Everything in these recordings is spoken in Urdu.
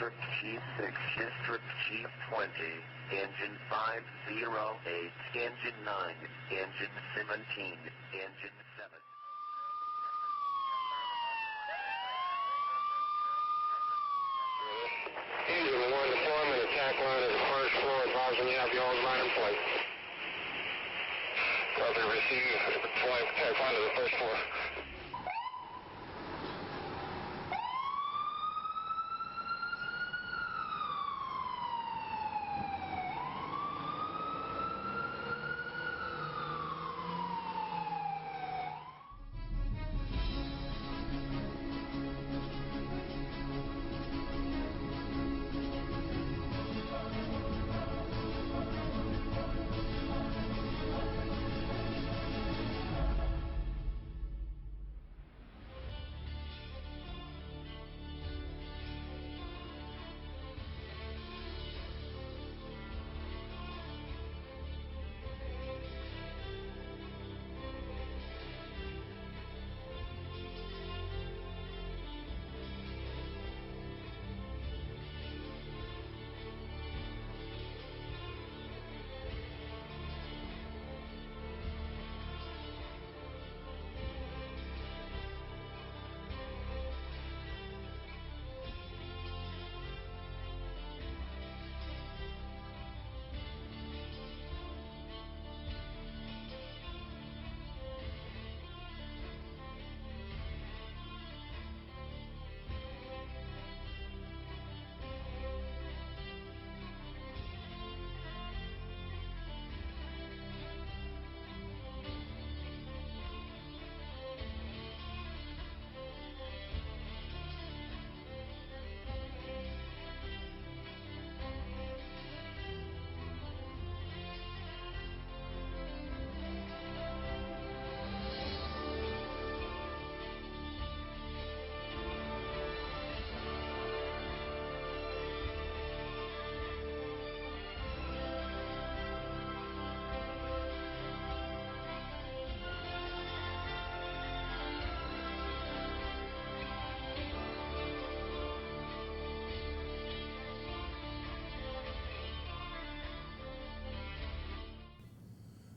District G6, District G20, Engine 508, Engine 9, Engine 17, Engine 7. Engine 1 to form and attack line is the first floor. Advising you have your line in place. Copy, receive. Deploying attack line to the first floor.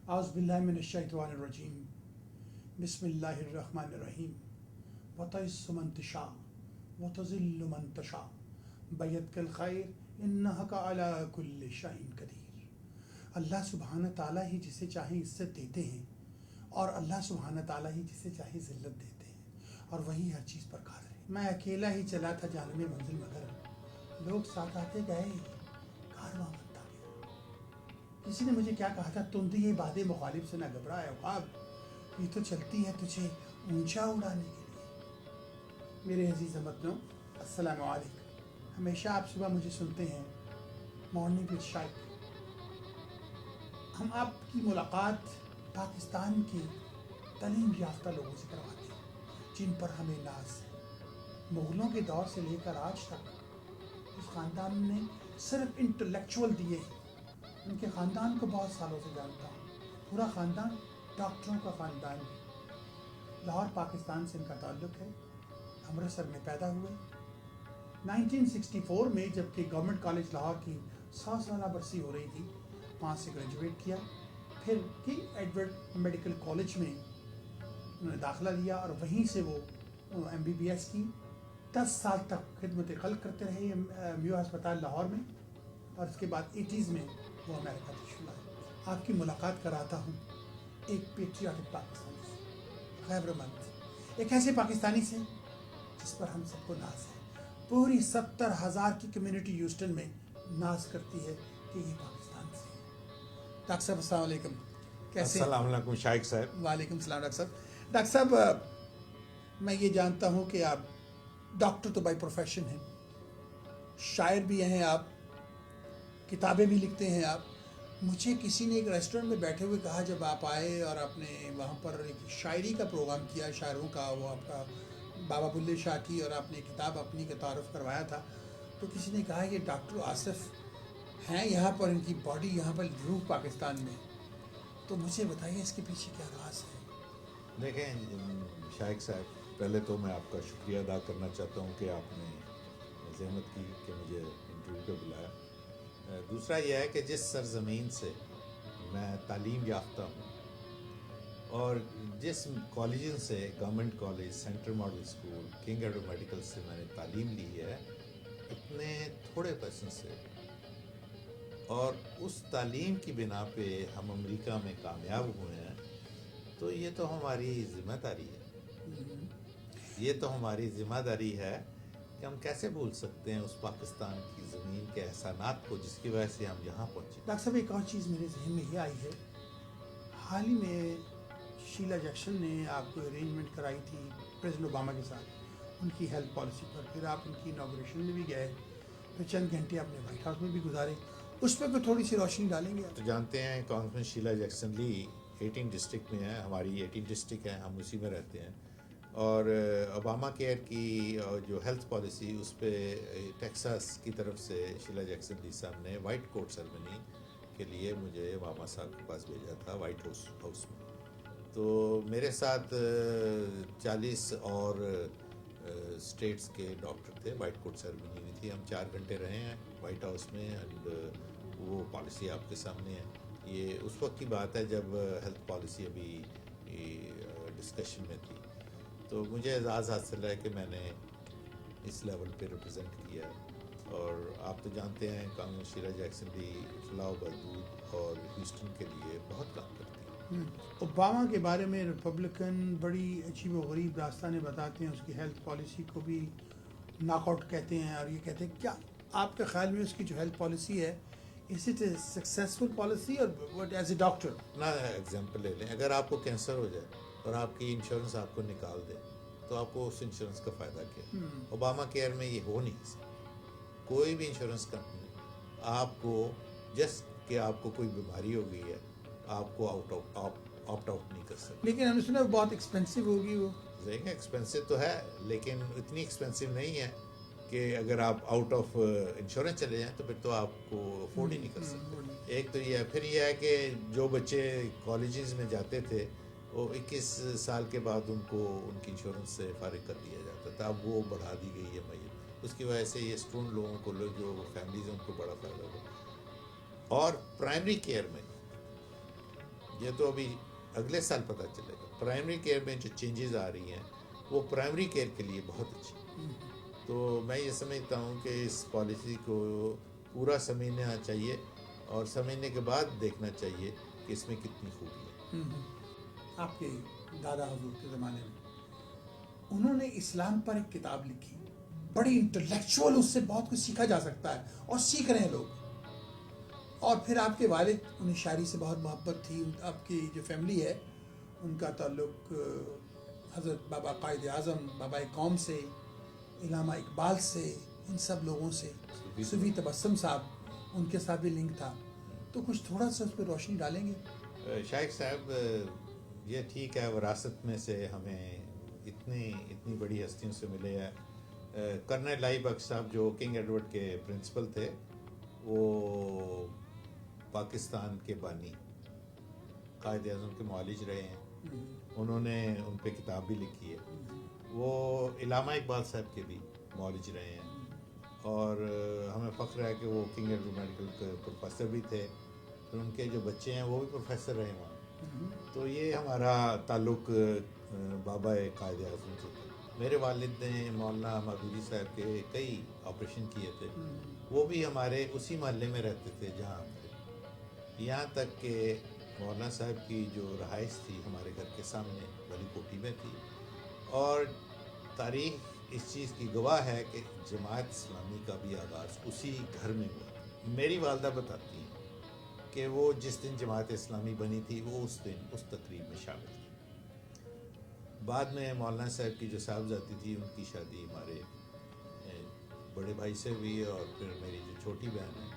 اعوذ باللہ من الشیطان الرجیم بسم اللہ الرحمن الرحیم وتعز من تشاء وتذل من تشاء بیدک الخیر انک علی کل شیء قدیر۔ اللہ سبحانہ تعالیٰ ہی جسے چاہے عزت دیتے ہیں اور اللہ سبحانہ تعالیٰ ہی جسے چاہے ذلت دیتے ہیں اور وہی ہر چیز پر قادر ہے۔ میں اکیلا ہی چلا تھا جانب منزل مگر لوگ ساتھ آتے گئے، کارواں بنتا گیا۔ کسی نے مجھے کیا کہا تھا، تم تو یہ باد مخالف سے نہ گھبرائے خواب، یہ تو چلتی ہے تجھے اونچا اڑانے کے لیے۔ میرے عزیز ہموطنوں، السلام علیکم۔ ہمیشہ آپ صبح مجھے سنتے ہیں مارننگ وتھ شائق۔ ہم آپ کی ملاقات پاکستان کی تعلیم یافتہ لوگوں سے کرواتے ہیں جن پر ہمیں ناز ہے۔ مغلوں کے دور سے لے کر آج تک اس خاندان نے صرف انٹلیکچوئل دیے ہیں۔ ان کے خاندان کو بہت سالوں سے جانتا ہوں، پورا خاندان ڈاکٹروں کا خاندان ہے۔ لاہور پاکستان سے ان کا تعلق ہے، امرتسر میں پیدا ہوئے۔ 1964 میں جب کہ گورنمنٹ کالج لاہور کی 100 سالہ برسی ہو رہی تھی، وہاں سے گریجویٹ کیا، پھر کنگ ایڈورڈ میڈیکل کالج میں انہوں نے داخلہ لیا اور وہیں سے وہ MBBS کی 10 سال تک خدمت خلق کرتے رہے میو ہسپتال لاہور میں، اور اس کے بعد 80s میں وہ امریکہ تشریف لائے۔ آپ کی ملاقات کراتا ہوں ایک پیٹریاٹک پاکستانی سے، خیبر مند، ایک ایسے پاکستانی سے جس پر ہم سب کو ناز ہے۔ پوری 70,000 کی کمیونٹی ہیوسٹن میں ناز کرتی ہے کہ یہ پاکستان سے ہے۔ ڈاکٹر صاحب السلام علیکم، کیسے؟ السلام علیکم شائق صاحب۔ وعلیکم السلام ڈاکٹر صاحب۔ ڈاکٹر صاحب، میں یہ جانتا ہوں کہ آپ ڈاکٹر تو بائی پروفیشن ہیں، شاعر بھی ہیں، آپ کتابیں بھی لکھتے ہیں۔ آپ مجھے کسی نے ایک ریسٹورنٹ میں بیٹھے ہوئے کہا جب آپ آئے اور آپ نے وہاں پر ایک شاعری کا پروگرام کیا، شاعروں کا، وہ آپ کا بابا بلے شاہ کی، اور آپ نے کتاب اپنی کا تعارف کروایا تھا، تو کسی نے کہا یہ ڈاکٹر آصف ہیں یہاں پر، ان کی باڈی یہاں پر، روح پاکستان میں۔ تو مجھے بتائیے اس کے پیچھے کیا راز ہے؟ دیکھیں شائق صاحب، پہلے تو میں آپ کا شکریہ ادا کرنا چاہتا ہوں کہ آپ نے زحمت کی کہ مجھے انٹرویو پہ بلایا. دوسرا یہ ہے کہ جس سرزمین سے میں تعلیم یافتہ ہوں اور جس کالجز سے, government college, central model school, king Edward medical سے میں نے تعلیم لی ہے, اتنے تھوڑے پیسوں سے, اور اس تعلیم کی بنا پہ ہم امریکہ میں کامیاب ہوئے ہیں, تو یہ تو ہماری ذمہ داری ہے. یہ تو ہماری ذمہ داری ہے کہ ہم کیسے بھول سکتے ہیں اس پاکستان کی زمین کے احسانات کو جس کی وجہ سے ہم یہاں پہنچے. ڈاکٹر صاحب ایک اور چیز میرے ذہن میں یہ آئی ہے, حال ہی میں شیلا جیکسن نے آپ کو ارینجمنٹ کرائی تھی پریزیڈنٹ اوباما کے ساتھ ان کی ہیلتھ پالیسی پر, پھر آپ ان کی انوگریشن میں بھی گئے, پھر چند گھنٹے آپ نے وائٹ ہاؤس میں بھی گزارے, اس پہ کوئی تھوڑی سی روشنی ڈالیں گے آپ؟ تو جانتے ہیں کانگریسمین شیلا جیکسن لی 18 ڈسٹرکٹ میں ہے, ہماری 18 ڈسٹرکٹ ہے, ہم اسی میں رہتے ہیں, اور اوباما کیئر کی جو ہیلتھ پالیسی اس پہ ٹیکساس کی طرف سے شیلا جیکسن لی صاحب نے وائٹ کوٹ سرمنی کے لیے مجھے اوباما صاحب کے پاس بھیجا تھا وائٹ ہاؤس میں. تو میرے ساتھ 40 اور اسٹیٹس کے ڈاکٹر تھے, وائٹ کوٹ سرمنی بھی تھی, ہم 4 گھنٹے رہے ہیں وائٹ ہاؤس میں, اینڈ وہ پالیسی آپ کے سامنے ہے. یہ اس وقت کی بات ہے جب ہیلتھ پالیسی ابھی ڈسکشن میں تھی. تو مجھے اعزاز حاصل ہے کہ میں نے اس لیول پہ ریپرزینٹ کیا, اور آپ تو جانتے ہیں کانگریس شیلا جیکسن بھی فلاح و بہبود اور ہیوسٹن کے لیے بہت کام کرتی ہے. اوباما کے بارے میں ریپبلکن بڑی عجیب و غریب داستانیں بتاتے ہیں, اس کی ہیلتھ پالیسی کو بھی ناک آؤٹ کہتے ہیں, اور یہ کہتے ہیں کیا آپ کے خیال میں اس کی جو ہیلتھ پالیسی ہے is it a successful policy, اور وٹ ایز اے ڈاکٹر نا ایگزامپل لے لیں, اگر آپ کو کینسر ہو جائے اور آپ کی انشورنس آپ کو نکال دے تو آپ کو اس انشورنس کا فائدہ کیا؟ اوباما کیئر میں یہ ہو نہیں سکتا. کوئی بھی انشورنس کمپنی آپ کو جسٹ کہ آپ کو کوئی بیماری ہو گئی ہے آپ کو آپٹ آؤٹ نہیں کر سکتے. لیکن ہم نے سنا بہت ایکسپینسو ہوگی وہ. دیکھیں ایکسپینسو تو ہے, لیکن اتنی ایکسپینسو نہیں ہے کہ اگر آپ آؤٹ آف انشورنس چلے جائیں تو پھر تو آپ کو افورڈ ہی نہیں کر سکتے. ایک تو یہ ہے, پھر یہ ہے کہ جو بچے کالجز میں جاتے تھے وہ 21 سال کے بعد ان کو ان کی انشورنس سے فارغ کر دیا جاتا تھا, اب وہ بڑھا دی گئی ہے میت. اس کی وجہ سے یہ اسٹوڈنٹ لوگوں کو جو فیملیز ہیں ان کو بڑا فائدہ ہوا. اور پرائمری کیئر میں یہ تو ابھی اگلے سال پتہ چلے گا, پرائمری کیئر میں جو چینجز آ رہی ہیں وہ پرائمری کیئر کے لیے بہت اچھی. تو میں یہ سمجھتا ہوں کہ اس پالیسی کو پورا سمجھنا چاہیے, اور سمجھنے کے بعد دیکھنا چاہیے کہ اس میں کتنی خوبی ہے. آپ کے دادا حضور کے زمانے میں انہوں نے اسلام پر ایک کتاب لکھی, بڑی انٹلیکچوئل, اس سے بہت کچھ سیکھا جا سکتا ہے اور سیکھ رہے ہیں لوگ. اور پھر آپ کے والد, انہیں شاعری سے بہت محبت تھی, آپ کی جو فیملی ہے ان کا تعلق حضرت بابا قائد اعظم, بابا قوم سے, علامہ اقبال سے, ان سب لوگوں سے, صوفی تبسم صاحب ان کے ساتھ بھی لنک تھا. تو کچھ تھوڑا سا اس پہ روشنی ڈالیں گے؟ شائخ صاحب یہ ٹھیک ہے, وراثت میں سے ہمیں اتنی بڑی ہستیوں سے ملے ہیں. کرنل لائی بخش صاحب جو کنگ ایڈورڈ کے پرنسپل تھے, وہ پاکستان کے بانی, قائد اعظم کے معالج رہے ہیں, انہوں نے ان پہ کتاب بھی لکھی ہے. وہ علامہ اقبال صاحب کے بھی معالج رہے ہیں, اور ہمیں فخر ہے کہ وہ کنگ ایڈورڈ میڈیکل کے پروفیسر بھی تھے, پھر ان کے جو بچے ہیں وہ بھی پروفیسر رہے وہاں. تو یہ ہمارا تعلق بابا قائد اعظم سے تھا. میرے والد نے مولانا مودودی صاحب کے کئی آپریشن کیے تھے, وہ بھی ہمارے اسی محلے میں رہتے تھے جہاں ہم تھے. یہاں تک کہ مولانا صاحب کی جو رہائش تھی ہمارے گھر کے سامنے ولی کوٹھی میں تھی, اور تاریخ اس چیز کی گواہ ہے کہ جماعت اسلامی کا بھی آغاز اسی گھر میں ہوا. میری والدہ بتاتی ہیں کہ وہ جس دن جماعت اسلامی بنی تھی وہ اس دن اس تقریب میں شامل تھی. بعد میں مولانا صاحب کی جو صاحبزادی تھی ان کی شادی ہمارے بڑے بھائی سے ہوئی, اور پھر میری جو چھوٹی بہن ہے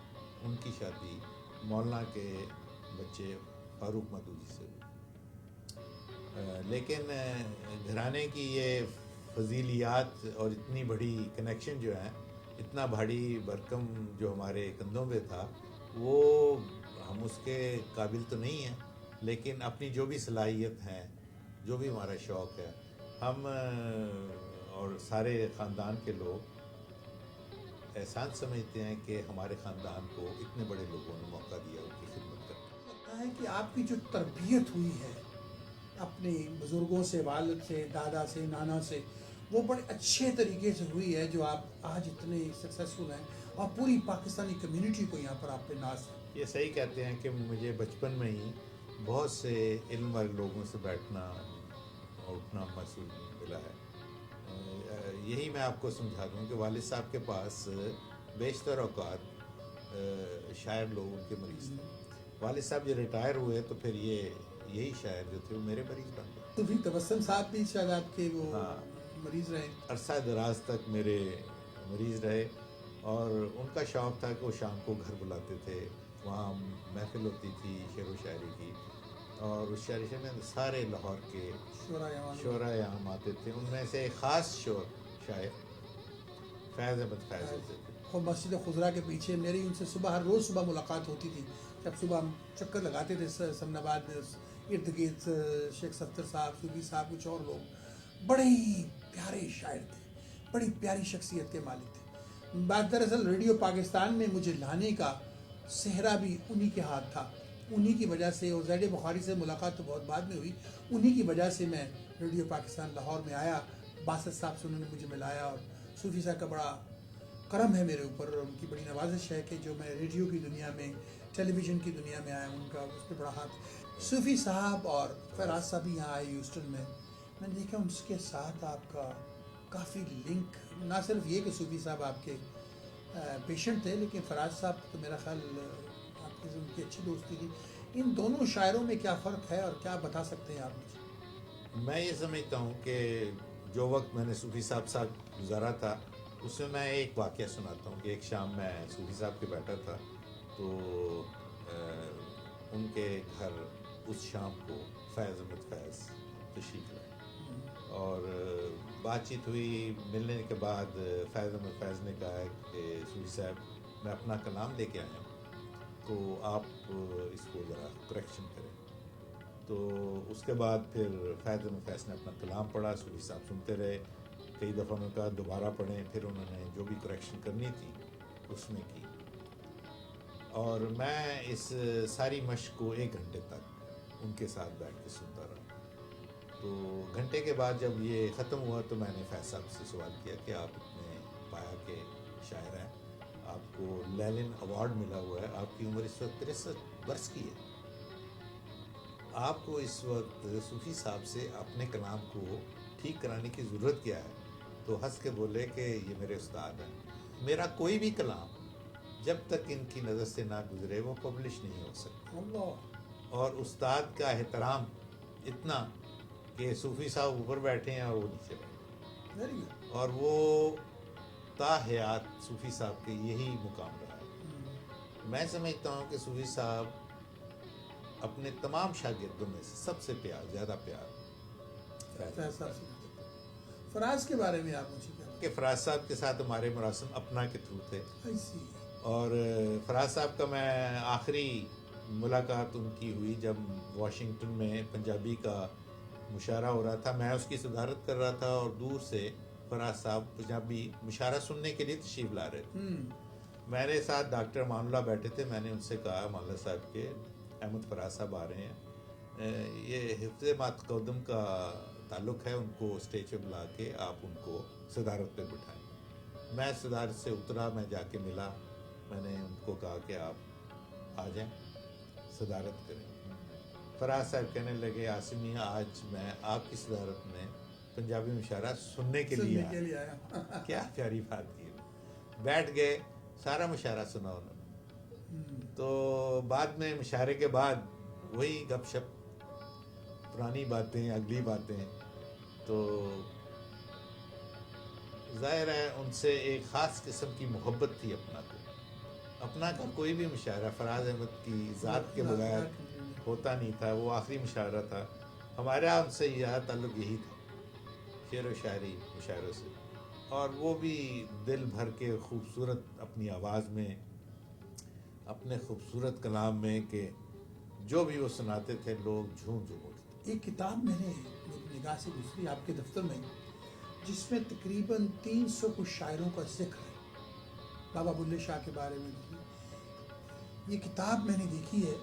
ان کی شادی مولانا کے بچے فاروق مودودی سے ہوئی. لیکن گھرانے کی یہ فضیلیات اور اتنی بڑی کنیکشن جو ہے, اتنا بھاری بھرکم جو ہمارے کندھوں پہ تھا, وہ ہم اس کے قابل تو نہیں ہیں, لیکن اپنی جو بھی صلاحیت ہے, جو بھی ہمارا شوق ہے, ہم اور سارے خاندان کے لوگ احسان سمجھتے ہیں کہ ہمارے خاندان کو اتنے بڑے لوگوں نے موقع دیا ان کی خدمت کرنے کا۔ لگتا ہے کہ آپ کی جو تربیت ہوئی ہے اپنے بزرگوں سے، والد سے، دادا سے، نانا سے، وہ بڑے اچھے طریقے سے ہوئی ہے جو آپ آج اتنے سکسیسفل ہیں اور پوری پاکستانی کمیونٹی کو یہاں پر آپ پہ ناز ہے۔ یہ صحیح کہتے ہیں کہ مجھے بچپن میں ہی بہت سے علم والے لوگوں سے بیٹھنا اور اٹھنا محسوس ملا ہے۔ یہی میں آپ کو سمجھا دوں کہ والد صاحب کے پاس بیشتر اوقات شاعر لوگ ان کے مریض تھے۔ والد صاحب جو ریٹائر ہوئے تو پھر یہی شاعر جو تھے وہ میرے مریض بن گئے۔ تو بھی تبسم صاحب بھی شاید آپ کے وہ ہاں، مریض رہے۔ عرصہ دراز تک میرے مریض رہے اور ان کا شوق تھا کہ وہ شام کو گھر بلاتے تھے، وہاں محفل ہوتی تھی شعر و شاعری کی، اور اس شعر میں سارے لاہور کے شعراء یہاں آتے تھے۔ ان میں سے ایک خاص شاعر فیض احمد فیض ہوتے تھے۔ اور مسجد خضرا کے پیچھے میری ان سے ہر روز صبح ملاقات ہوتی تھی، جب صبح ہم چکر لگاتے تھے سمن آباد میں، ارد گرد شیخ ستر صاحب، صوفی صاحب، کچھ اور لوگ بڑے ہی پیارے شاعر تھے، بڑی پیاری شخصیت کے مالک تھے۔ بات دراصل ریڈیو پاکستان میں مجھے لانے کا صحرا بھی انہی کے ہاتھ تھا، انہی کی وجہ سے، اور زید بخاری سے ملاقات تو بہت بعد میں ہوئی، انہی کی وجہ سے میں ریڈیو پاکستان لاہور میں آیا۔ باسط صاحب سے انہوں نے مجھے ملایا، اور صوفی صاحب کا بڑا کرم ہے میرے اوپر، ان کی بڑی نوازش ہے کہ جو میں ریڈیو کی دنیا میں، ٹیلی ویژن کی دنیا میں آیا، ان کا اس پہ بڑا ہاتھ۔ صوفی صاحب اور فراز صاحب یہاں آئے ہیوسٹن میں نے دیکھا ان کے ساتھ آپ کا کافی لنک، نہ صرف یہ کہ صوفی صاحب آپ کے پیشنٹ تھے، لیکن فراز صاحب تو میرا خیال آپ کی ان کی اچھی دوستی تھی۔ ان دونوں شاعروں میں کیا فرق ہے اور کیا بتا سکتے ہیں آپ مجھے؟ میں یہ سمجھتا ہوں کہ جو وقت میں نے صوفی صاحب ساتھ گزارا تھا اس میں ایک واقعہ سناتا ہوں کہ ایک شام میں صوفی صاحب کے بیٹھا تھا، تو ان کے گھر اس شام کو فیض احمد فیض تشریف لائے اور بات چیت ہوئی۔ ملنے کے بعد فیض احمد فیض نے کہا کہ صوفی صاحب میں اپنا کلام لے کے آیا ہوں تو آپ اس کو ذرا کریکشن کریں۔ تو اس کے بعد پھر فیض احمد فیض نے اپنا کلام پڑھا، صوفی صاحب سنتے رہے، کئی دفعہ میں کہا دوبارہ پڑھیں، پھر انہوں نے جو بھی کریکشن کرنی تھی اس میں کی، اور میں اس ساری مشق کو 1 گھنٹے تک ان کے ساتھ بیٹھ کے سنتا رہا۔ تو گھنٹے کے بعد جب یہ ختم ہوا تو میں نے فیض صاحب سے سوال کیا کہ آپ اتنے پایا کے شاعر ہیں، آپ کو لیلن ایوارڈ ملا ہوا ہے، آپ کی عمر اس وقت 63 برس کی ہے، آپ کو اس وقت صوفی صاحب سے اپنے کلام کو ٹھیک کرانے کی ضرورت کیا ہے؟ تو ہنس کے بولے کہ یہ میرے استاد ہیں، میرا کوئی بھی کلام جب تک ان کی نظر سے نہ گزرے وہ پبلش نہیں ہو سکتا۔ اللہ، اور استاد کا احترام اتنا کہ صوفی صاحب اوپر بیٹھے ہیں اور وہ نیچے بیٹھے ویری گڈ۔ ہیں، اور وہ تا حیات صوفی صاحب کے یہی مقام رہا ہے۔ میں سمجھتا ہوں کہ صوفی صاحب اپنے تمام شاگردوں میں سے سب سے زیادہ پیار فیض صاحب سے۔ فراز کے بارے میں آپ مجھے کیا کہ فراز صاحب کے ساتھ ہمارے مراسم اپنا کے تھرو تھے، ایسی؟ اور فراز صاحب کا میں آخری ملاقات ان کی ہوئی جب واشنگٹن میں پنجابی کا مشاعرہ ہو رہا تھا، میں اس کی صدارت کر رہا تھا، اور دور سے فراز صاحب پنجابی مشاعرہ سننے کے لیے تشریف لا رہے تھے۔ میں نے ساتھ ڈاکٹر امان اللہ بیٹھے تھے، میں نے ان سے کہا امان اللہ صاحب کے احمد فراز صاحب آ رہے ہیں، یہ حفظ ما تقدم کا تعلق ہے، ان کو اسٹیج پہ بلا کے آپ ان کو صدارت پہ بٹھائیں۔ میں صدارت سے اترا، میں جا کے ملا، میں نے ان کو کہا کہ آپ آ جائیں صدارت کریں۔ فراز صاحب کہنے لگے عاصم میاں آج میں آپ کی صدارت میں پنجابی مشاعرہ سننے کے لیے آیا۔ کیا پیاری بات کی، بیٹھ گئے، سارا مشاعرہ سنا انہوں نے۔ تو بعد میں مشاعرے کے بعد وہی گپ شپ، پرانی باتیں، اگلی باتیں، تو ظاہر ہے ان سے ایک خاص قسم کی محبت تھی اپنا کا کوئی بھی مشاعرہ فراز احمد کی ذات کے بغیر ہوتا نہیں تھا، وہ آخری مشاعرہ تھا ہمارا، ان سے یہ تعلق یہی تھا، شعر و شاعری مشاعروں سے، اور وہ بھی دل بھر کے خوبصورت اپنی آواز میں، اپنے خوبصورت کلام میں، کہ جو بھی وہ سناتے تھے لوگ جھوم جھوم اٹھتے۔ ایک کتاب میں نے میری نگاہ سے گزری آپ کے دفتر میں، جس میں تقریباً 300 کچھ شاعروں کا ذکر ہے، بابا بلے شاہ کے بارے میں لکھی. یہ کتاب میں نے دیکھی ہے,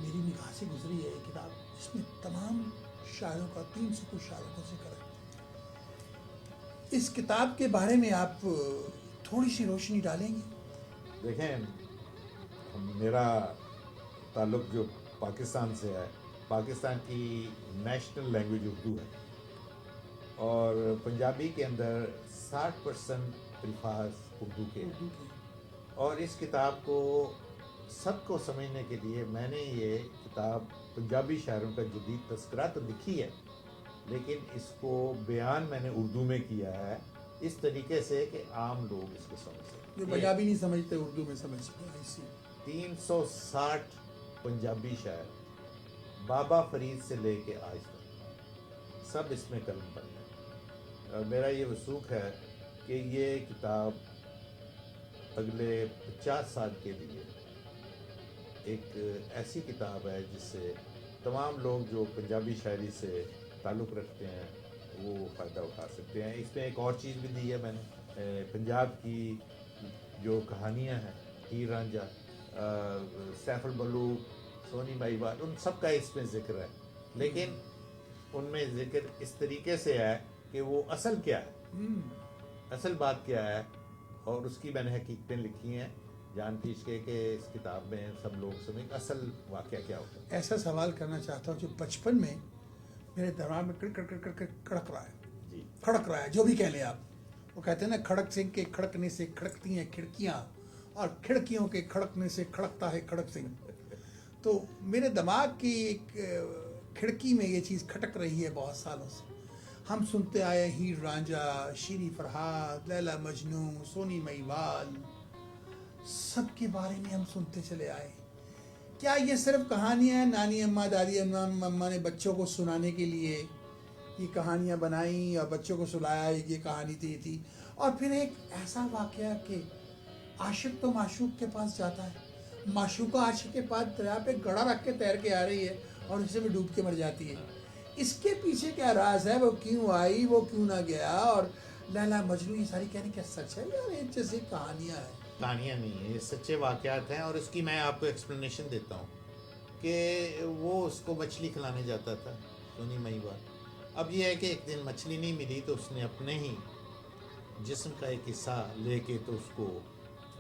میری نگاہ سے گزری ہے یہ کتاب, اس میں تمام شاعروں کا 300 کچھ شاعروں کا ذکر ہے. اس کتاب کے بارے میں آپ تھوڑی سی روشنی ڈالیں گے؟ دیکھیں, میرا تعلق جو پاکستان سے ہے, پاکستان کی نیشنل لینگویج اردو ہے, اور پنجابی کے اندر 60% الفاظ اردو کے ہیں. اور اس کتاب کو سب کو سمجھنے کے لیے میں نے یہ کتاب پنجابی شاعروں کا جدید تذکرہ تو لکھی ہے, لیکن اس کو بیان میں نے اردو میں کیا ہے اس طریقے سے کہ عام لوگ اس کو سمجھ سکیں. جو پنجابی نہیں سمجھتے اردو میں سمجھ سکتے. 360 پنجابی شاعر بابا فرید سے لے کے آج تک سب اس میں قلم بند ہیں. میرا یہ وثوق ہے کہ یہ کتاب اگلے 50 سال کے لیے ایک ایسی کتاب ہے جس سے تمام لوگ جو پنجابی شاعری سے تعلق رکھتے ہیں وہ فائدہ اٹھا سکتے ہیں. اس میں ایک اور چیز بھی دی ہے میں نے, پنجاب کی جو کہانیاں ہیں, ہیر رانجھا, سیف الملوک, سونی مہیوال, ان سب کا اس میں ذکر ہے, لیکن ان میں ذکر اس طریقے سے ہے کہ وہ اصل کیا ہے, اصل بات کیا ہے, اور اس کی میں نے حقیقتیں لکھی ہیں جان پیچ کے کہ اس کتاب میں سب لوگ سمجھیں اصل واقعہ کیا ہوتا ہے. ایسا سوال کرنا چاہتا ہوں جو بچپن میں میرے دماغ میں کڑک رہا ہے, جی, کھڑک رہا ہے, جو بھی کہہ لیں آپ. وہ کہتے ہیں نا, کھڑک سنگھ کے کھڑکنے سے کھڑکتی ہیں کھڑکیاں, اور کھڑکیوں کے کھڑکنے سے کھڑکتا ہے کھڑک سنگھ. تو میرے دماغ کی ایک کھڑکی میں یہ چیز کھٹک رہی ہے بہت سالوں سے. ہم سنتے آئے ہیر رانجھا, شیریں فرہاد, لیلا مجنوں, سونی مہیوال, سب کے بارے میں ہم سنتے چلے آئے. کیا یہ صرف کہانیاں ہیں؟ نانی اماں, دادی اماں نے بچوں کو سنانے کے لیے یہ کہانیاں بنائیں اور بچوں کو سنایا, یہ کہانی تھی. اور پھر ایک ایسا واقعہ کہ عاشق تو معشوق کے پاس جاتا ہے, معشوقہ عاشق کے پاس دریا پہ گڑا رکھ کے تیر کے آ رہی ہے اور اسے بھی ڈوب کے مر جاتی ہے. اس کے پیچھے کیا راز ہے, وہ کیوں آئی, وہ کیوں نہ گیا, اور لیلا مجنوں, یہ ساری کہانی کیا سچ ہے یا یہ جیسے کہانیاں ہیں؟ کہانیاں نہیں ہیں, یہ سچے واقعات ہیں. اور اس کی میں آپ کو ایکسپلینیشن دیتا ہوں کہ وہ اس کو مچھلی کھلانے جاتا تھا, سونی مہیوال. اب یہ ہے کہ ایک دن مچھلی نہیں ملی تو اس نے اپنے ہی جسم کا ایک حصہ لے کے تو اس کو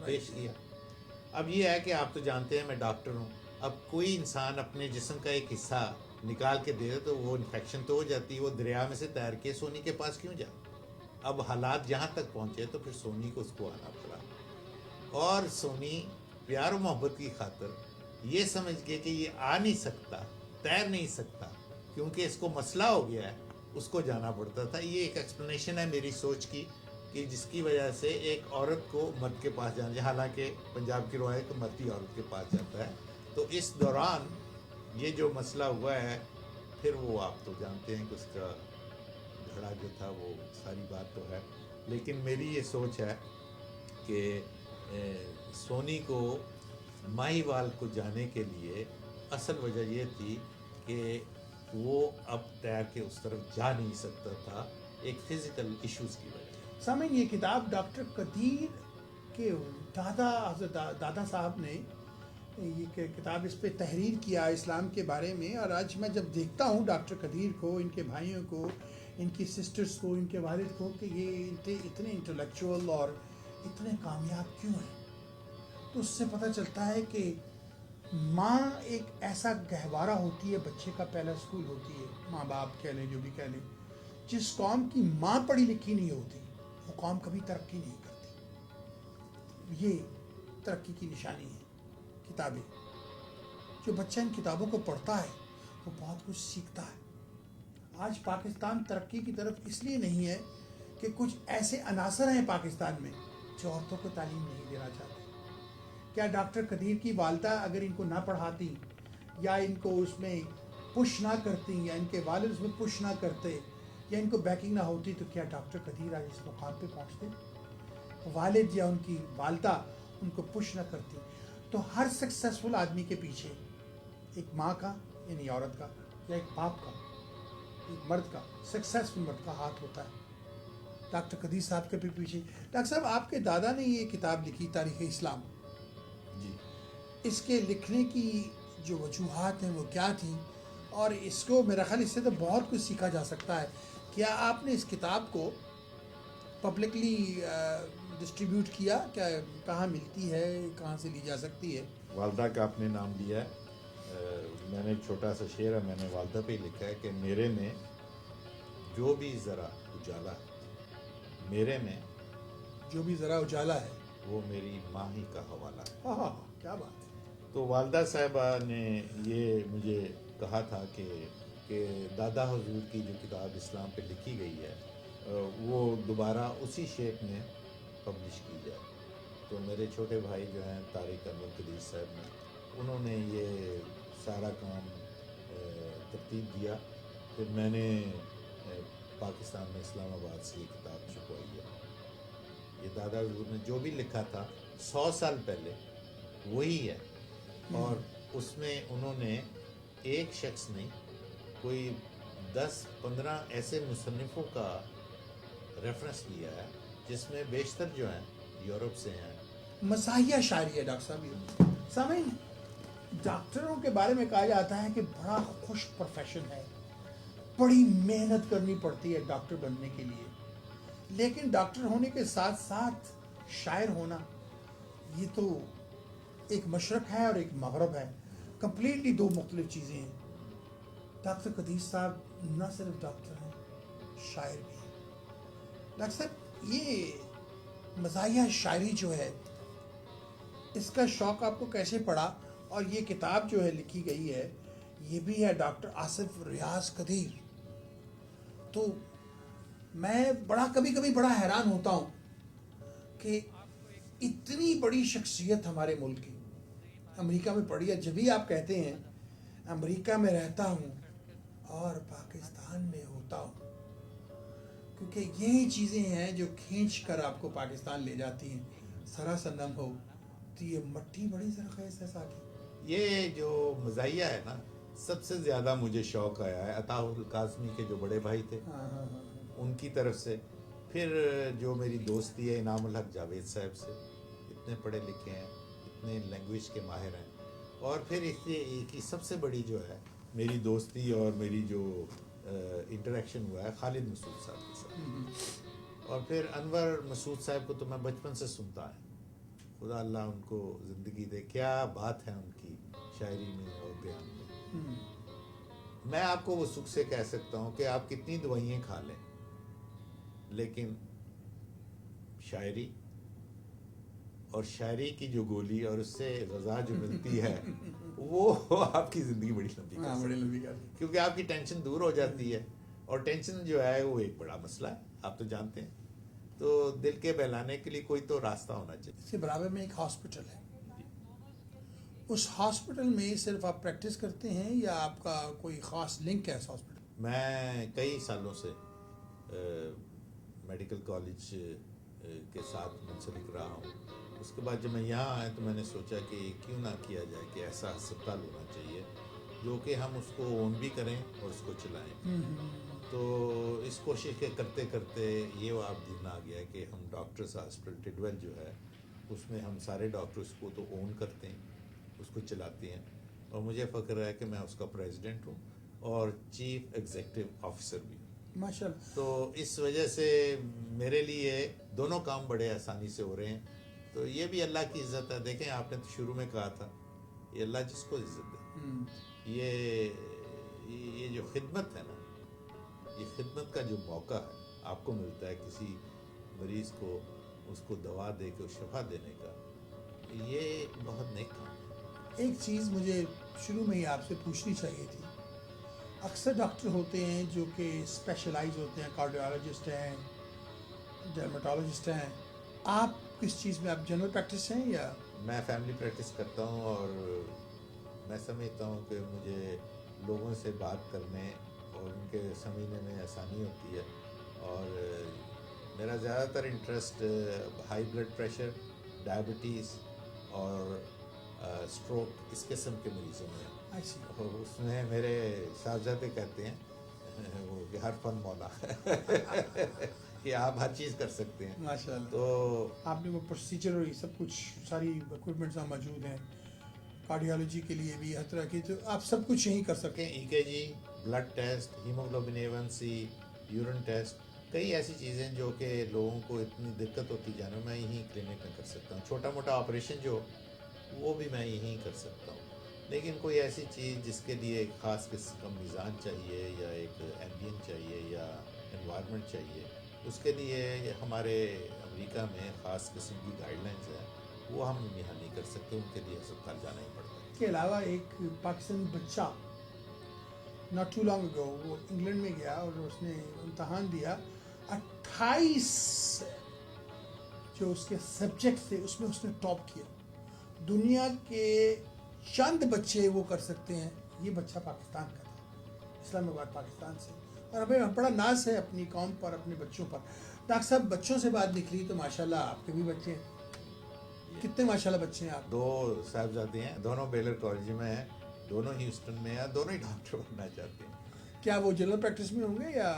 پیش کیا. اب یہ ہے کہ آپ تو جانتے ہیں میں ڈاکٹر ہوں, اب کوئی انسان اپنے جسم کا ایک حصہ نکال کے دے تو وہ انفیکشن تو ہو جاتی ہے, وہ دریا میں سے تیر کے سونی کے پاس کیوں جائے. اب حالات جہاں تک پہنچے تو پھر سونی کو اس کو آنا پڑا, اور سونی پیار و محبت کی خاطر یہ سمجھ کے کہ یہ آ نہیں سکتا, تیر نہیں سکتا, کیونکہ اس کو مسئلہ ہو گیا ہے, اس کو جانا پڑتا تھا. یہ ایک ایکسپلینیشن ہے میری سوچ کی کہ جس کی وجہ سے ایک عورت کو مرد کے پاس جانا, حالانکہ پنجاب کی روایت مرد عورت کے پاس جاتا ہے. تو اس دوران یہ جو مسئلہ ہوا ہے, پھر وہ آپ تو جانتے ہیں کہ اس کا جھگڑا جو تھا وہ ساری بات تو ہے. لیکن میری یہ سوچ ہے کہ سونی کو ماہیوال کو جانے کے لیے اصل وجہ یہ تھی کہ وہ اب تیر کے اس طرف جا نہیں سکتا تھا, ایک فزیکل ایشوز کی وجہ. سامعین, یہ کتاب ڈاکٹر قدیر کے دادا صاحب نے یہ کتاب اس پہ تحریر کیا اسلام کے بارے میں. اور آج میں جب دیکھتا ہوں ڈاکٹر قدیر کو, ان کے بھائیوں کو, ان کی سسٹرز کو, ان کے والد کو, کہ یہ اتنے انٹلیکچوئل اور اتنے کامیاب کیوں ہیں, تو اس سے پتہ چلتا ہے کہ ماں ایک ایسا گہوارہ ہوتی ہے, بچے کا پہلا اسکول ہوتی ہے. ماں باپ کہہ لیں, جو بھی کہہ لیں, جس قوم کی ماں پڑھی لکھی نہیں ہوتی وہ قوم کبھی ترقی نہیں کرتی. یہ ترقی کی نشانی ہے کتابیں. جو بچہ ان کتابوں کو پڑھتا ہے وہ بہت کچھ سیکھتا ہے. آج پاکستان ترقی کی طرف اس لیے نہیں ہے کہ کچھ ایسے عناصر ہیں پاکستان میں جو عورتوں کو تعلیم نہیں دینا چاہتے. کیا ڈاکٹر قدیر کی والدہ اگر ان کو نہ پڑھاتی, یا ان کو اس میں پش نہ کرتی, یا ان کے والد اس میں پش نہ کرتے, یا ان کو بیکنگ نہ ہوتی, تو کیا ڈاکٹر قدیر آج اس مقام پہ پہنچتے؟ والد یا ان کی والدہ ان کو پش نہ کرتی. تو ہر سکسیسفل آدمی کے پیچھے ایک ماں کا, یعنی عورت کا, یا ایک باپ کا, ایک مرد کا, سکسیسفل مرد کا ہاتھ ہوتا ہے. ڈاکٹر قدیر صاحب کے بھی پیچھے. ڈاکٹر صاحب آپ کے دادا نے یہ کتاب لکھی تاریخ اسلام. جی. اس کے لکھنے کی جو وجوہات ہیں وہ کیا تھیں؟ اور اس کو میرا خیال اس سے تو بہت کچھ سیکھا جا سکتا ہے. کیا آپ نے اس کتاب کو پبلکلی ڈسٹریبیوٹ کیا؟ کیا کہاں ملتی ہے، کہاں سے لی جا سکتی ہے؟ والدہ کا آپ نے نام لیا ہے. میں نے ایک چھوٹا سا شعر ہے، میں نے والدہ پہ ہی لکھا ہے کہ میرے میں جو بھی ذرا اجالا ہے، میرے میں جو بھی ذرا اجالا ہے وہ میری ماں ہی کا حوالہ ہے. ہاں ہاں کیا بات ہے. تو والدہ صاحبہ نے یہ مجھے کہا تھا کہ دادا حضور کی جو کتاب اسلام پہ لکھی گئی ہے وہ دوبارہ اسی شیپ میں پبلش کی جائے. تو میرے چھوٹے بھائی جو ہیں طارق انور قدیر صاحب نے، انہوں نے یہ سارا کام ترتیب دیا. پھر میں نے پاکستان میں اسلام آباد سے یہ کتاب چھپوائی ہے. یہ دادا حضور نے جو بھی لکھا تھا 100 سال پہلے وہی ہے. اور اس میں انہوں نے ایک شخص نہیں، کوئی 10-15 ایسے مصنفوں کا ریفرنس لیا ہے جس میں بیشتر جو ہیں یورپ سے ہیں. مزاحیہ شاعری ہے ڈاکٹر صاحب. یہ سامعین، ڈاکٹروں کے بارے میں کہا جاتا ہے کہ بڑا خوش پروفیشن ہے، بڑی محنت کرنی پڑتی ہے ڈاکٹر بننے کے لیے. لیکن ڈاکٹر ہونے کے ساتھ ساتھ شاعر ہونا یہ تو ایک مشرق ہے اور ایک مغرب ہے، کمپلیٹلی دو مختلف چیزیں ہیں. ڈاکٹر قدیر صاحب نہ صرف ڈاکٹر ہیں، شاعر بھی ہیں. ڈاکٹر صاحب یہ مزاحیہ شاعری جو ہے اس کا شوق آپ کو کیسے پڑا؟ اور یہ کتاب جو ہے لکھی گئی ہے یہ بھی ہے ڈاکٹر آصف ریاض قدیر. تو میں کبھی کبھی بڑا حیران ہوتا ہوں کہ اتنی بڑی شخصیت ہمارے ملک کی امریکہ میں پڑھی ہے. جبھی آپ کہتے ہیں امریکہ میں رہتا ہوں اور پاکستان میں ہوتا ہوں، کیونکہ یہی چیزیں ہیں جو کھینچ کر آپ کو پاکستان لے جاتی ہیں. سرا سنم ہو تو یہ مٹی بڑی زرخیز ہے ساکی. یہ جو مزاحیہ ہے نا، سب سے زیادہ مجھے شوق آیا ہے عطا القاسمی کے جو بڑے بھائی تھے ان کی طرف سے. پھر جو میری دوستی ہے انعام الحق جاوید صاحب سے، اتنے پڑھے لکھے ہیں، اتنے لینگویج کے ماہر ہیں. اور پھر اس لیے ایک سب سے بڑی جو ہے میری دوستی اور میری جو انٹریکشن ہوا ہے خالد مسعود صاحب کے ساتھ. اور پھر انور مسعود صاحب کو تو میں بچپن سے سنتا ہے. خدا اللہ ان کو زندگی دے، کیا بات ہے ان کی شاعری میں اور بیان میں. میں آپ کو وہ سکھ سے کہہ سکتا ہوں کہ آپ کتنی دوائیں کھا لیں لیکن شاعری اور شاعری کی جو گولی اور اس سے غذا جو ملتی ہے وہ آپ کی زندگی بڑی لمبی کر سکتی، کیونکہ آپ کی ٹینشن دور ہو جاتی ہے. اور ٹینشن جو ہے وہ ایک بڑا مسئلہ ہے، آپ تو جانتے ہیں. تو دل کے بہلانے کے لیے کوئی تو راستہ ہونا چاہیے. اس کے برابر میں ایک ہاسپٹل ہے، اس ہاسپٹل میں صرف آپ پریکٹس کرتے ہیں یا آپ کا کوئی خاص لنک ہے اس ہاسپٹل؟ میں کئی سالوں سے میڈیکل کالج کے ساتھ منسلک رہا ہوں. اس کے بعد جب میں یہاں آیا تو میں نے سوچا کہ کیوں نہ کیا جائے کہ ایسا ہسپتال ہونا چاہیے جو کہ ہم اس کو اون بھی کریں اور اس کو چلائیں. تو اس کوشش کے کرتے کرتے یہ آپ دن آ گیا کہ ہم ڈاکٹرز ہاسپٹل ٹڈویل جو ہے اس میں ہم سارے ڈاکٹرز کو تو اون کرتے ہیں، اس کو چلاتے ہیں. اور مجھے فخر ہے کہ میں اس کا پریزیڈنٹ ہوں اور چیف ایگزیکٹو آفیسر بھی ہوں. ماشاء اللہ. تو اس وجہ سے میرے لیے دونوں کام بڑے آسانی سے ہو رہے ہیں. تو یہ بھی اللہ کی عزت ہے. دیکھیں آپ نے تو شروع میں کہا تھا یہ اللہ جس کو عزت دے. یہ جو خدمت ہے نا، یہ خدمت کا جو موقع ہے آپ کو ملتا ہے کسی مریض کو اس کو دوا دے کے شفا دینے کا، یہ بہت نیک کام ہے. ایک چیز مجھے شروع میں ہی آپ سے پوچھنی چاہیے تھی. اکثر ڈاکٹر ہوتے ہیں جو کہ اسپیشلائز ہوتے ہیں، کارڈیولوجسٹ ہیں، ڈرمیٹولوجسٹ ہیں. آپ کس چیز میں، آپ جنرل پریکٹس ہیں یا؟ میں فیملی پریکٹس کرتا ہوں اور میں سمجھتا ہوں کہ مجھے لوگوں سے بات کرنے اور ان کے سمجھنے میں آسانی ہوتی ہے. اور میرا زیادہ تر interest high blood pressure, diabetes اور اسٹروک اس قسم کے مریضوں میں ہے. اور اس میں میرے صاحبزادے کہتے ہیں وہ کہ ہر فن مولا کہ آپ ہر چیز کر سکتے ہیں. ماشاء اللہ. تو آپ نے وہ پروسیجر اور یہ سب کچھ ساری اکوپمنٹس موجود ہیں کارڈیالوجی کے لیے بھی ہر طرح کی, تو آپ سب کچھ یہیں کر سکتے ہیں. EKG, blood test, haemoglobin A1C, urine test, کئی ایسی چیزیں جو کہ لوگوں کو اتنی دقت ہوتی جانا, میں یہیں کلینک میں کر سکتا ہوں. چھوٹا موٹا آپریشن جو وہ بھی میں یہیں کر سکتا ہوں. لیکن کوئی ایسی چیز جس کے لیے ایک خاص قسم کا میزان چاہیے یا ایک ایمبینٹ چاہیے یا انوائرمنٹ چاہیے, اس کے لیے ہمارے امریکہ میں خاص قسم کی گائیڈ لائنز ہیں, وہ ہم یہاں نہیں کر سکتے, ان کے لیے اسپتال جانا ہی پڑتا ہے. اس کے علاوہ ایک پاکستانی بچہ ناٹ ٹو لانگ اگو وہ انگلینڈ میں گیا اور اس نے امتحان دیا, 28 جو اس کے سبجیکٹ تھے اس میں اس نے ٹاپ کیا. دنیا کے چند بچے وہ کر سکتے ہیں, یہ بچہ پاکستان کا تھا, اسلام آباد پاکستان سے. اور ہمیں بڑا ناز ہے اپنی قوم پر, اپنے بچوں پر. ڈاکٹر صاحب بچوں سے بات نکلی تو ماشاءاللہ آپ کے بھی بچے ہیں, کتنے ماشاءاللہ بچے ہیں آپ؟ 2 صاحبزادے ہیں, دونوں بیلر کالج میں ہیں, دونوں ہیوسٹن میں ہیں, دونوں ہی ڈاکٹر بننا چاہتے ہیں. کیا وہ جنرل پریکٹس میں ہوں گے یا؟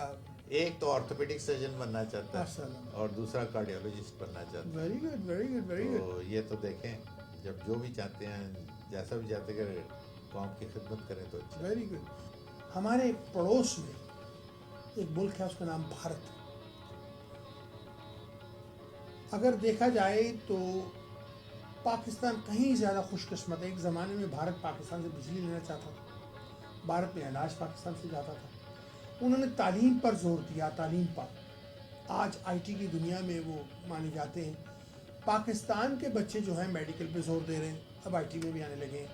ایک تو آرتھوپیڈک سرجن بننا چاہتا ہے ماشاءاللہ. اور دوسرا کارڈیولوجسٹ بننا چاہتا ہے. Very good very good very good. تو یہ تو دیکھیں, جب جو بھی چاہتے ہیں, جیسا بھی چاہتے ہیں کہ قوم کی خدمت کریں تو اچھا. Very good. ہمارے پڑوس میں ایک ملک ہے, اس کا نام بھارت. اگر دیکھا جائے تو پاکستان کہیں زیادہ خوش قسمت ہے. ایک زمانے میں بھارت پاکستان سے بجلی لینا چاہتا تھا, بھارت میں اناج پاکستان سے جاتا تھا. انہوں نے تعلیم پر زور دیا, تعلیم پر. آج IT کی دنیا میں وہ مانے جاتے ہیں. پاکستان کے بچے جو ہیں میڈیکل پہ زور دے رہے ہیں, اب IT میں بھی آنے لگے ہیں.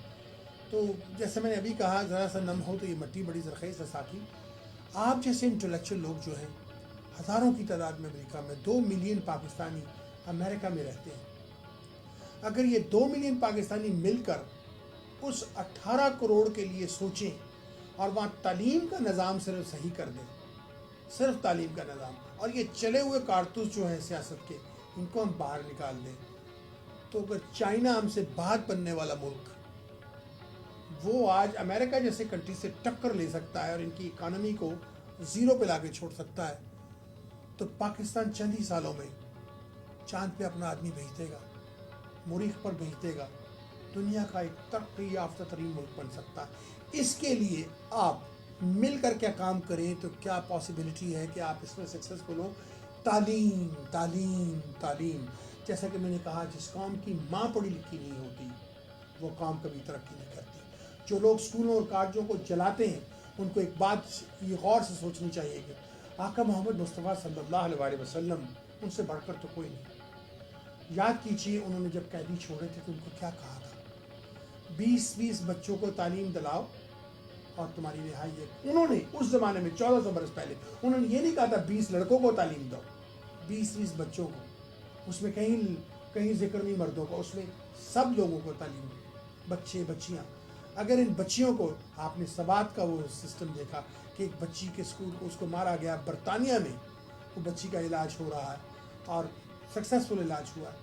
تو جیسے میں نے ابھی کہا, ذرا سا نم ہو تو یہ مٹی بڑی زرخیز ہے ساقی. آپ جیسے انٹلیکچوئل لوگ جو ہیں ہزاروں کی تعداد میں امریکہ میں, 2 ملین پاکستانی امریکہ میں رہتے ہیں. اگر یہ 2 ملین پاکستانی مل کر اس 18 کروڑ کے لیے سوچیں اور وہاں تعلیم کا نظام صرف صحیح کر دیں, صرف تعلیم کا نظام, اور یہ چلے ہوئے کارتوس جو ہیں سیاست کے, ان کو ہم باہر نکال دیں, تو اگر چائنا ہم سے بعد بننے والا ملک وہ آج امریکہ جیسے کنٹری سے ٹکر لے سکتا ہے اور ان کی اکانومی کو زیرو پہ لا کے چھوڑ سکتا ہے, تو پاکستان چند ہی سالوں میں چاند پہ اپنا آدمی بھیج دے گا, مریخ پر بھیج دے گا, دنیا کا ایک ترقی یافتہ ترین ملک بن سکتا ہے. اس کے لیے آپ مل کر کیا کام کریں تو کیا پاسبلٹی ہے کہ آپ اس میں سکسیسفل ہوں. تعلیم تعلیم تعلیم. جیسا کہ میں نے کہا, جس قوم کی ماں پڑھی لکھی نہیں ہوتی وہ قوم کبھی ترقی نہیں کرتی. جو لوگ اسکولوں اور کالجوں کو جلاتے ہیں ان کو ایک بات یہ غور سے سوچنی چاہیے کہ آقا محمد مصطفیٰ صلی اللہ علیہ وسلم ان سے بڑھ کر تو کوئی نہیں. یاد کیجیے انہوں نے جب قیدی چھوڑے تھے تو ان کو کیا کہا تھا, 20 بچوں کو تعلیم دلاؤ اور تمہاری رہائی ہے. انہوں نے اس زمانے میں 1400 برس پہلے انہوں نے یہ نہیں کہا تھا 20 لڑکوں کو تعلیم دو, 20 بچوں کو. اس میں کہیں ذکر نہیں مردوں کا, اس میں سب لوگوں کو تعلیم دو, بچے بچیاں. اگر ان بچیوں کو, آپ نے سبات کا وہ سسٹم دیکھا کہ ایک بچی کے اسکول کو اس کو مارا گیا, برطانیہ میں وہ بچی کا علاج ہو رہا ہے اور سکسیسفل علاج ہوا ہے.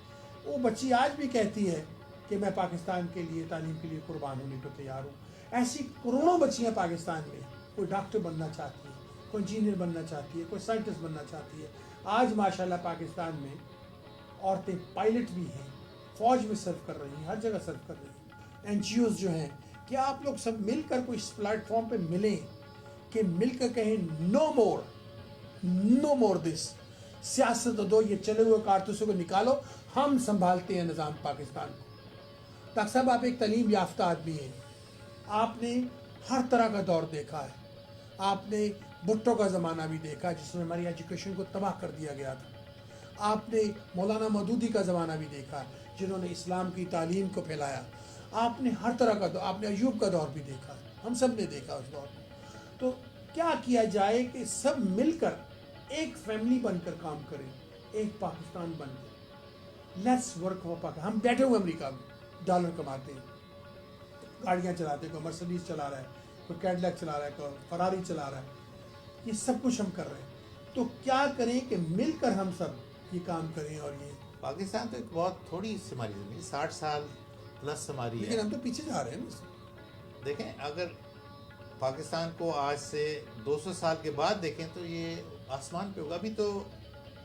وہ بچی آج بھی کہتی ہے کہ میں پاکستان کے لیے تعلیم کے لیے قربان ہونے کو تیار ہوں. ایسی کروڑوں بچیاں پاکستان میں, کوئی ڈاکٹر بننا چاہتی ہے, کوئی انجینئر بننا چاہتی ہے, کوئی سائنٹسٹ بننا چاہتی ہے. آج ماشاءاللہ پاکستان میں عورتیں پائلٹ بھی ہیں, فوج میں سرو کر رہی ہیں, ہر جگہ سرو کر رہی ہیں. NGOs جو ہیں, کیا آپ لوگ سب مل کر کوئی اس پلیٹ فارم پہ ملیں کہ مل کر کہیں نو مور دس, سیاست دو, یہ چلے ہوئے کارتوسوں کو نکالو, ہم سنبھالتے ہیں نظام پاکستان کو. ڈاکٹر صاحب آپ ایک تعلیم یافتہ آدمی ہیں, آپ نے ہر طرح کا دور دیکھا ہے. آپ نے بھٹو کا زمانہ بھی دیکھا جس میں ہماری ایجوکیشن کو تباہ کر دیا گیا تھا. آپ نے مولانا مودودی کا زمانہ بھی دیکھا جنہوں نے اسلام کی تعلیم کو پھیلایا. آپ نے ہر طرح کا دور, آپ نے ایوب کا دور بھی دیکھا, ہم سب نے دیکھا اس دور کو. تو کیا کیا جائے کہ سب مل کر ایک فیملی بن کر کام کریں, ایک پاکستان بن کر. Let's work for Pakistan. ہم بیٹھے ہوئے امریکہ میں ڈالر کماتے ہیں, گاڑیاں چلاتے ہیں, کوئی مرسڈیز چلا رہا ہے, کوئی کیڈلیک چلا رہا ہے, کوئی فراری چلا رہا ہے, یہ سب کچھ ہم کر رہے ہیں. تو کیا کریں کہ مل کر ہم سب یہ کام کریں. اور یہ پاکستان تو ایک بہت تھوڑی سی ہماری زمین, 60 سال پلس ہماری ہے, لیکن ہم تو پیچھے جا رہے ہیں. دیکھیں اگر پاکستان کو آج سے 200 سال کے بعد دیکھیں تو یہ آسمان پہ ہوگا. ابھی تو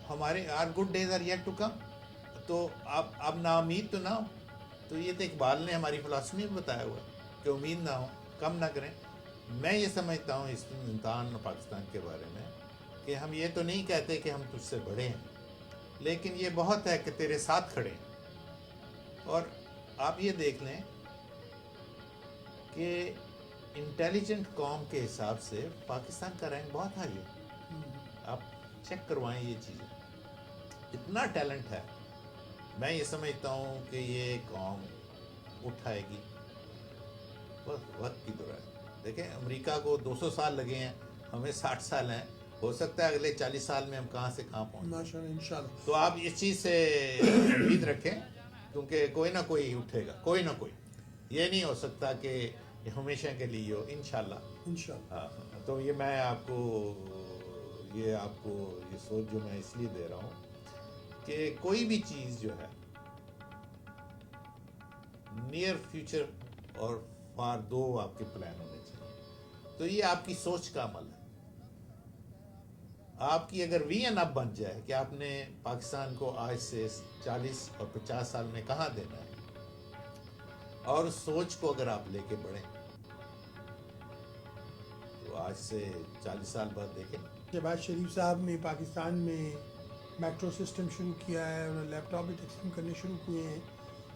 ہمارے are good days are yet to come. تو اب نا امید تو نہ ہو. تو یہ تو اقبال نے ہماری فلاسفی میں بتایا ہوا ہے کہ امید نہ ہو، کم نہ کریں. میں یہ سمجھتا ہوں اس ہندوستان اور پاکستان کے بارے میں کہ ہم یہ تو نہیں کہتے کہ ہم تجھ سے بڑے ہیں، لیکن یہ بہت ہے کہ تیرے ساتھ کھڑے ہیں. اور آپ یہ دیکھ لیں کہ انٹیلیجنٹ قوم کے حساب سے پاکستان کا رینک بہت ہائی ہے. آپ چیک کروائیں یہ چیزیں، اتنا ٹیلنٹ ہے. میں یہ سمجھتا ہوں کہ یہ قوم اٹھائے گی. وقت کی دور ہے. دیکھیں امریکہ کو 200 سال لگے ہیں، ہمیں 60 سال ہیں. ہو سکتا ہے اگلے 40 سال میں ہم کہاں سے کہاں پہنچیں. ماشاءاللہ انشاءاللہ. تو آپ اس چیز سے امید رکھیں، کیونکہ کوئی نہ کوئی اٹھے گا، کوئی نہ کوئی. یہ نہیں ہو سکتا کہ ہمیشہ کے لیے ہو. انشاءاللہ. ہاں. تو یہ میں آپ کو یہ سوچ جو میں اس لیے دے رہا ہوں کہ کوئی بھی چیز جو ہے نیئر فیوچر اور فار دو آپ کے پلان ہونے چاہیے. تو یہ آپ کی سوچ کا عمل ہے. آپ کی اگر ویژن اب بن جائے کہ آپ نے پاکستان کو آج سے 40 اور 50 سال میں کہاں دینا ہے، اور اس سوچ کو اگر آپ لے کے بڑھیں تو آج سے 40 سال بعد دیکھیں. شہباز شریف صاحب نے پاکستان میں میٹرو سسٹم شروع کیا ہے، انہوں نے لیپ ٹاپ بھی تقسیم کرنے شروع کیے ہیں.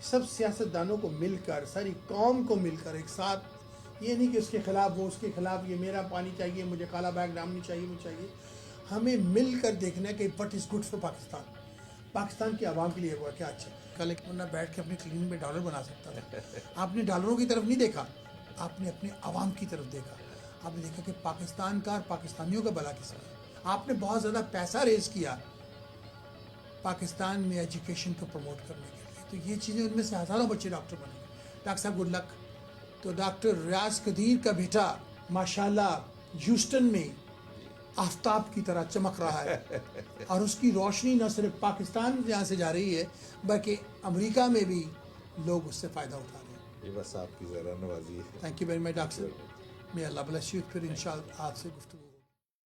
سب سیاستدانوں کو مل کر، ساری قوم کو مل کر ایک ساتھ، یہ نہیں کہ اس کے خلاف وہ، اس کے خلاف یہ، میرا پانی چاہیے، مجھے کالا بیگ ڈام نہیں چاہیے، وہ چاہیے. ہمیں مل کر دیکھنا ہے کہ what is good for Pakistan. Pakistan کے عوام کے لیے ہوا کیا اچھا. کل ایک بندہ بیٹھ کے اپنی کلیننگ میں ڈالر بنا سکتا تھا. آپ نے ڈالروں کی طرف نہیں دیکھا، آپ نے اپنے عوام کی طرف دیکھا. آپ نے دیکھا کہ پاکستان کا اور پاکستانیوں کا بھلا کس میں. آپ نے بہت زیادہ پیسہ ریز کیا پاکستان میں ایجوکیشن کو پروموٹ کرنے کے لیے. تو یہ چیزیں، ان میں سے ہزاروں بچے ڈاکٹر بنے. ڈاکٹر صاحب گڈ لک. تو ڈاکٹر ریاض قدیر کا بیٹا ماشاءاللہ ہیوسٹن میں آفتاب کی طرح چمک رہا ہے، اور اس کی روشنی نہ صرف پاکستان جہاں سے جا رہی ہے بلکہ امریکہ میں بھی لوگ اس سے فائدہ اٹھا رہے ہیں. یہ بس آپ کی ذرا نوازی ہے. Thank you very much doctor صاحب. میں اللہ بلیس یو. پھر انشاءاللہ آپ سے گفتگو